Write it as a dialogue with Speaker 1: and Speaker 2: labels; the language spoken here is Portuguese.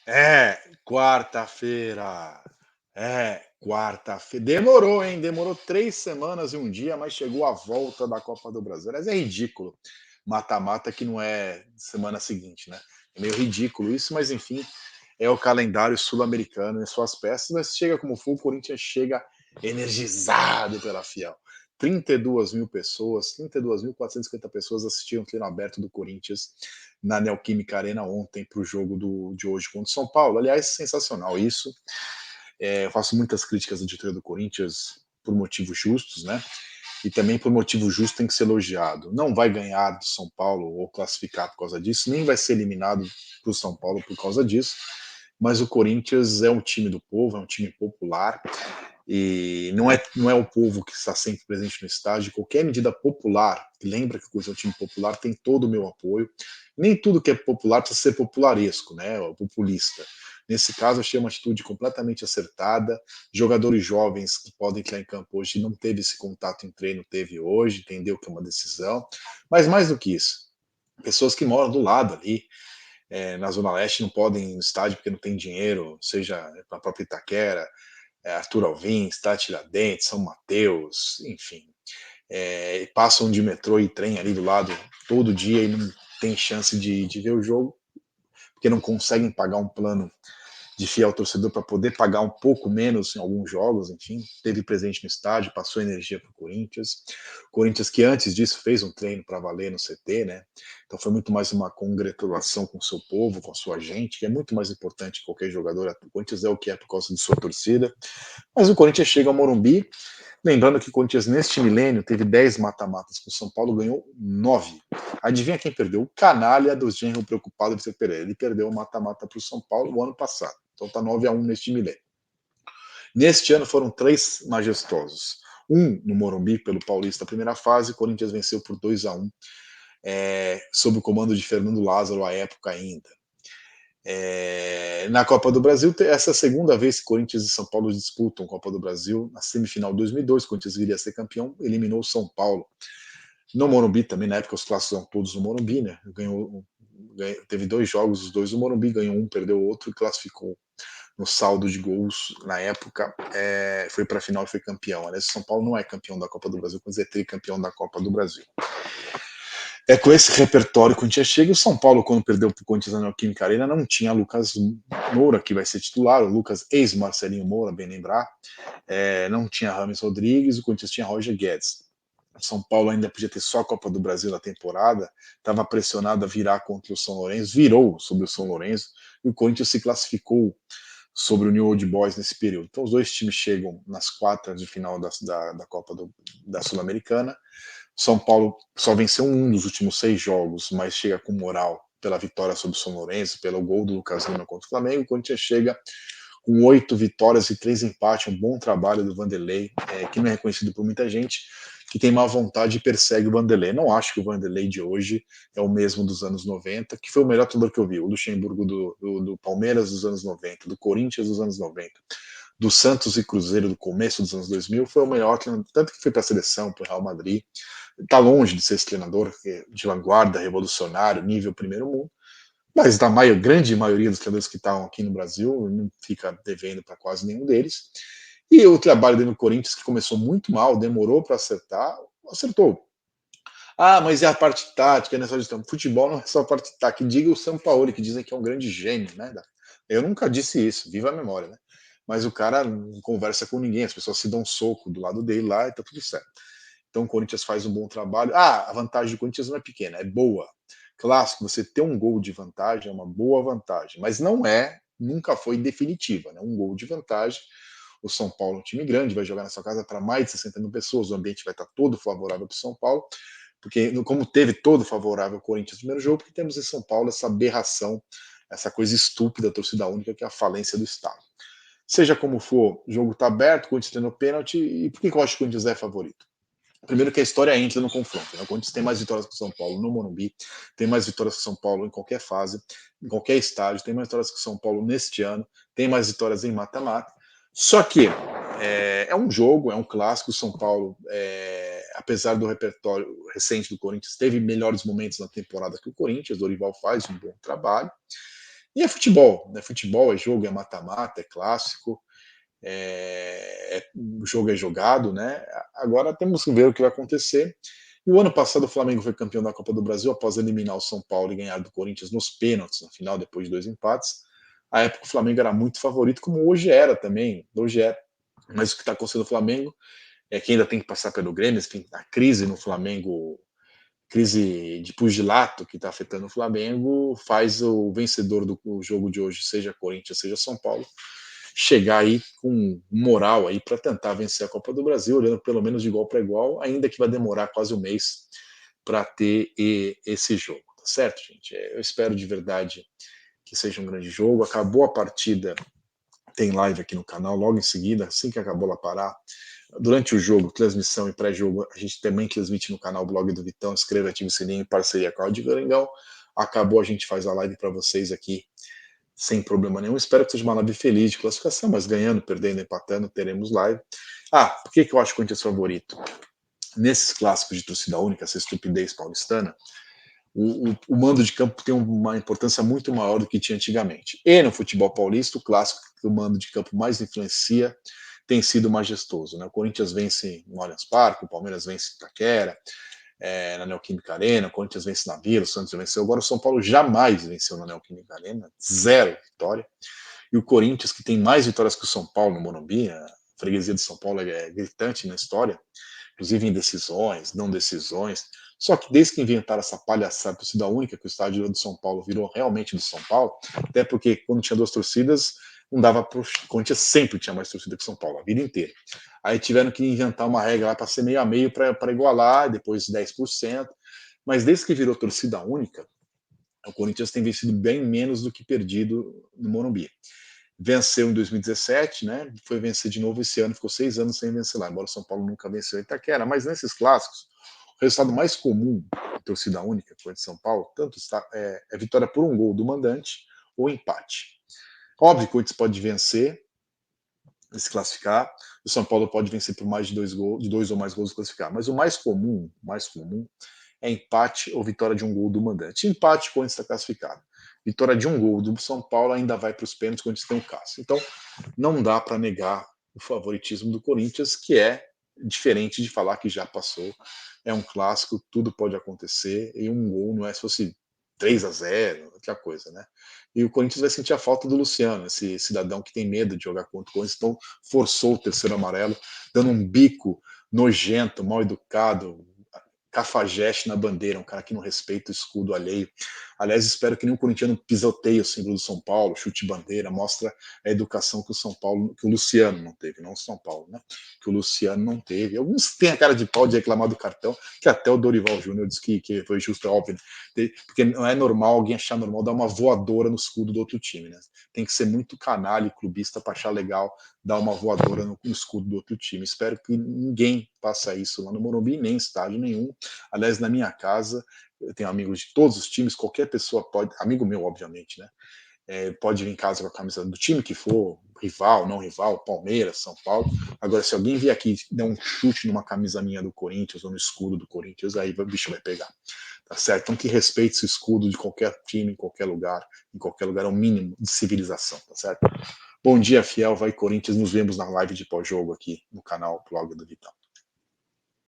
Speaker 1: É, quarta-feira. É, quarta-feira. Demorou, hein? Demorou 3 semanas e um dia, mas chegou a volta da Copa do Brasil. Aliás, é ridículo. Mata-mata que não é semana seguinte, né? É meio ridículo isso, mas enfim, é o calendário sul-americano em suas peças, mas chega como for, o Corinthians chega energizado pela Fiel. 32 mil pessoas, 32.450 pessoas assistiram o treino aberto do Corinthians na Neoquímica Arena ontem para o jogo de hoje contra o São Paulo. Aliás, sensacional isso. Eu faço muitas críticas à diretoria do Corinthians por motivos justos, né? E também por motivo justo tem que ser elogiado. Não vai ganhar do São Paulo ou classificar por causa disso, nem vai ser eliminado para o São Paulo por causa disso. Mas o Corinthians é um time do povo, é um time popular, e não é o povo que está sempre presente no estádio. Qualquer medida popular, que lembra que o Corinthians é um time popular, tem todo o meu apoio. Nem tudo que é popular precisa ser popularesco, né? Ou populista. Nesse caso, achei uma atitude completamente acertada. Jogadores jovens que podem entrar em campo hoje não teve esse contato em treino, teve hoje, entendeu que é uma decisão. Mas mais do que isso, pessoas que moram do lado ali, na Zona Leste, não podem ir no estádio porque não tem dinheiro, seja na própria Itaquera, Arthur Alvim, Estado Tiradentes, São Mateus, enfim. Passam de metrô e trem ali do lado todo dia e não tem chance de ver o jogo, porque não conseguem pagar um plano de fiel torcedor para poder pagar um pouco menos em alguns jogos, enfim, teve presente no estádio, passou energia para o Corinthians. Corinthians que antes disso fez um treino para valer no CT, né? Então foi muito mais uma congratulação com o seu povo, com a sua gente, que é muito mais importante que qualquer jogador. O Corinthians é o que é por causa de sua torcida. Mas o Corinthians chega ao Morumbi, lembrando que o Corinthians neste milênio teve 10 mata-matas, com o São Paulo ganhou 9. Adivinha quem perdeu? O canalha do Genro preocupado de ser Pereira. Ele perdeu o mata-mata para o São Paulo o ano passado. Então tá 9-1 neste milênio. Neste ano foram 3 majestosos. Um no Morumbi, pelo Paulista, a primeira fase, o Corinthians venceu por 2-1, sob o comando de Fernando Lázaro, à época ainda. Na Copa do Brasil, essa é a segunda vez que Corinthians e São Paulo disputam a Copa do Brasil. Na semifinal de 2002, o Corinthians viria a ser campeão, eliminou o São Paulo. No Morumbi também, na época os clássicos eram todos no Morumbi, né? Teve 2 jogos, os dois no Morumbi, ganhou um, perdeu o outro e classificou no saldo de gols na época, foi para a final e foi campeão. Aliás, São Paulo não é campeão da Copa do Brasil, mas é tricampeão da Copa do Brasil. Com esse repertório que o Corinthians chega, o São Paulo, quando perdeu para o Corinthians na Neoquímica Arena, não tinha Lucas Moura, que vai ser titular, o Lucas ex-Marcelinho Moura, bem lembrar, não tinha Rames Rodrigues, o Corinthians tinha Roger Guedes. O São Paulo ainda podia ter só a Copa do Brasil na temporada, estava pressionado a virar contra o São Lourenço, virou sobre o São Lourenço, e o Corinthians se classificou sobre o New Old Boys nesse período. Então os dois times chegam nas quartas de final da Copa da Sul-Americana. São Paulo só venceu um dos últimos 6 jogos, mas chega com moral pela vitória sobre o São Lourenço, pelo gol do Lucas Lima contra o Flamengo. O Corinthians chega com 8 vitórias e 3 empates, um bom trabalho do Vanderlei, que não é reconhecido por muita gente, que tem má vontade e persegue o Vanderlei. Não acho que o Vanderlei de hoje é o mesmo dos anos 90, que foi o melhor treinador que eu vi, o Luxemburgo do Palmeiras dos anos 90, do Corinthians dos anos 90, do Santos e Cruzeiro do começo dos anos 2000, foi o melhor treinador, tanto que foi para a seleção, para o Real Madrid. Está longe de ser esse treinador de vanguarda, revolucionário, nível primeiro mundo, mas da grande maioria dos treinadores que estavam aqui no Brasil, não fica devendo para quase nenhum deles. E o trabalho dele no Corinthians, que começou muito mal, demorou para acertar, acertou. Ah, mas é a parte tática, não é só gestão. Futebol não é só a parte tática. Diga o Sampaoli, que dizem que é um grande gênio, né? Eu nunca disse isso, viva a memória, né? Mas o cara não conversa com ninguém, as pessoas se dão um soco do lado dele lá e tá tudo certo. Então o Corinthians faz um bom trabalho. Ah, a vantagem do Corinthians não é pequena, é boa. Clássico, você ter um gol de vantagem é uma boa vantagem, mas não é, nunca foi definitiva, né? Um gol de vantagem. O São Paulo é um time grande, vai jogar na sua casa para mais de 60 mil pessoas, o ambiente vai estar todo favorável para o São Paulo, porque como teve todo favorável ao Corinthians no primeiro jogo, porque temos em São Paulo essa aberração, essa coisa estúpida, a torcida única, que é a falência do Estado. Seja como for, o jogo está aberto, o Corinthians tendo pênalti, e por que eu acho que o Corinthians é favorito? Primeiro que a história entra no confronto, né? O Corinthians tem mais vitórias que o São Paulo no Morumbi, tem mais vitórias que o São Paulo em qualquer fase, em qualquer estádio, tem mais vitórias que o São Paulo neste ano, tem mais vitórias em mata-mata. Só que é um jogo, é um clássico. O São Paulo, apesar do repertório recente do Corinthians, teve melhores momentos na temporada que o Corinthians. O Dorival faz um bom trabalho. E é futebol, né? Futebol é jogo, é mata-mata, é clássico, o jogo é jogado, né? Agora temos que ver o que vai acontecer. E o ano passado o Flamengo foi campeão da Copa do Brasil após eliminar o São Paulo e ganhar do Corinthians nos pênaltis na final, depois de 2 empates. A época o Flamengo era muito favorito, como hoje era também, hoje é. Mas o que está acontecendo no Flamengo é que ainda tem que passar pelo Grêmio, tem a crise no Flamengo, crise de pugilato que está afetando o Flamengo, faz o vencedor do jogo de hoje, seja Corinthians, seja São Paulo, chegar aí com moral aí para tentar vencer a Copa do Brasil, olhando pelo menos de igual para igual, ainda que vai demorar quase um mês para ter esse jogo, tá certo, gente? Eu espero de verdade que seja um grande jogo. Acabou a partida, tem live aqui no canal logo em seguida, assim que acabou lá parar. Durante o jogo, transmissão e pré-jogo, a gente também transmite no canal Blog do Vitão, inscreva, ative o sininho em parceria com a Rádio Garangão. Acabou, a gente faz a live para vocês aqui sem problema nenhum. Espero que seja uma live feliz de classificação, mas ganhando, perdendo, empatando, teremos live. Por que eu acho o Corinthians favorito? Nesses clássicos de torcida única, essa estupidez paulistana, o mando de campo tem uma importância muito maior do que tinha antigamente. E no futebol paulista, o clássico que o mando de campo mais influencia tem sido majestoso. Né? O Corinthians vence no Allianz Parque, o Palmeiras vence em Itaquera, na Neoquímica Arena, o Corinthians vence na Vila, o Santos venceu. Agora o São Paulo jamais venceu na Neoquímica Arena, 0 vitória. E o Corinthians, que tem mais vitórias que o São Paulo no Morumbi, a freguesia de São Paulo é gritante na história, inclusive em decisões, não decisões. Só que desde que inventaram essa palhaçada, torcida única, que o estádio do São Paulo virou realmente do São Paulo, até porque quando tinha duas torcidas, não dava para o Corinthians sempre tinha mais torcida que o São Paulo, a vida inteira. Aí tiveram que inventar uma regra lá para ser meio a meio para igualar, depois 10%. Mas desde que virou torcida única, o Corinthians tem vencido bem menos do que perdido no Morumbi. Venceu em 2017, né? Foi vencer de novo esse ano, ficou 6 anos sem vencer lá, embora o São Paulo nunca venceu em Itaquera. Mas nesses clássicos, o resultado mais comum de torcida única, que foi de São Paulo, tanto é vitória por um gol do mandante ou empate. Óbvio que o Corinthians pode vencer e se classificar, o São Paulo pode vencer por mais de 2 gols, de 2 ou mais gols e classificar. Mas o mais comum é empate ou vitória de um gol do mandante. Empate, o Corinthians está classificado. Vitória de um gol do São Paulo ainda vai para os pênaltis, quando tem um caso. Então, não dá para negar o favoritismo do Corinthians, que é diferente de falar que já passou. É um clássico, tudo pode acontecer, e um gol não é se fosse 3-0, outra coisa, né? E o Corinthians vai sentir a falta do Luciano, esse cidadão que tem medo de jogar contra o Corinthians, então forçou o terceiro amarelo, dando um bico nojento, mal educado, cafajeste na bandeira, um cara que não respeita o escudo alheio. Aliás, espero que nenhum corintiano pisoteie o símbolo do São Paulo, chute bandeira, mostra a educação que o São Paulo, que o Luciano não teve, não o São Paulo, né? Que o Luciano não teve. Alguns têm a cara de pau de reclamar do cartão, que até o Dorival Júnior disse que foi justo, é óbvio, né? Porque não é normal alguém achar normal dar uma voadora no escudo do outro time, né? Tem que ser muito canalha e clubista para achar legal dar uma voadora no escudo do outro time. Espero que ninguém faça isso lá no Morumbi, nem em estádio nenhum. Aliás, na minha casa, eu tenho amigos de todos os times, qualquer pessoa pode, amigo meu, obviamente, né? Pode vir em casa com a camisa do time que for, rival, não rival, Palmeiras, São Paulo. Agora, se alguém vier aqui e der um chute numa camisa minha do Corinthians ou no escudo do Corinthians, aí o bicho vai pegar. Tá certo? Então que respeite esse escudo de qualquer time, em qualquer lugar, é o mínimo de civilização, tá certo? Bom dia, fiel, vai Corinthians, nos vemos na live de pós-jogo aqui no canal Blog do Vitão.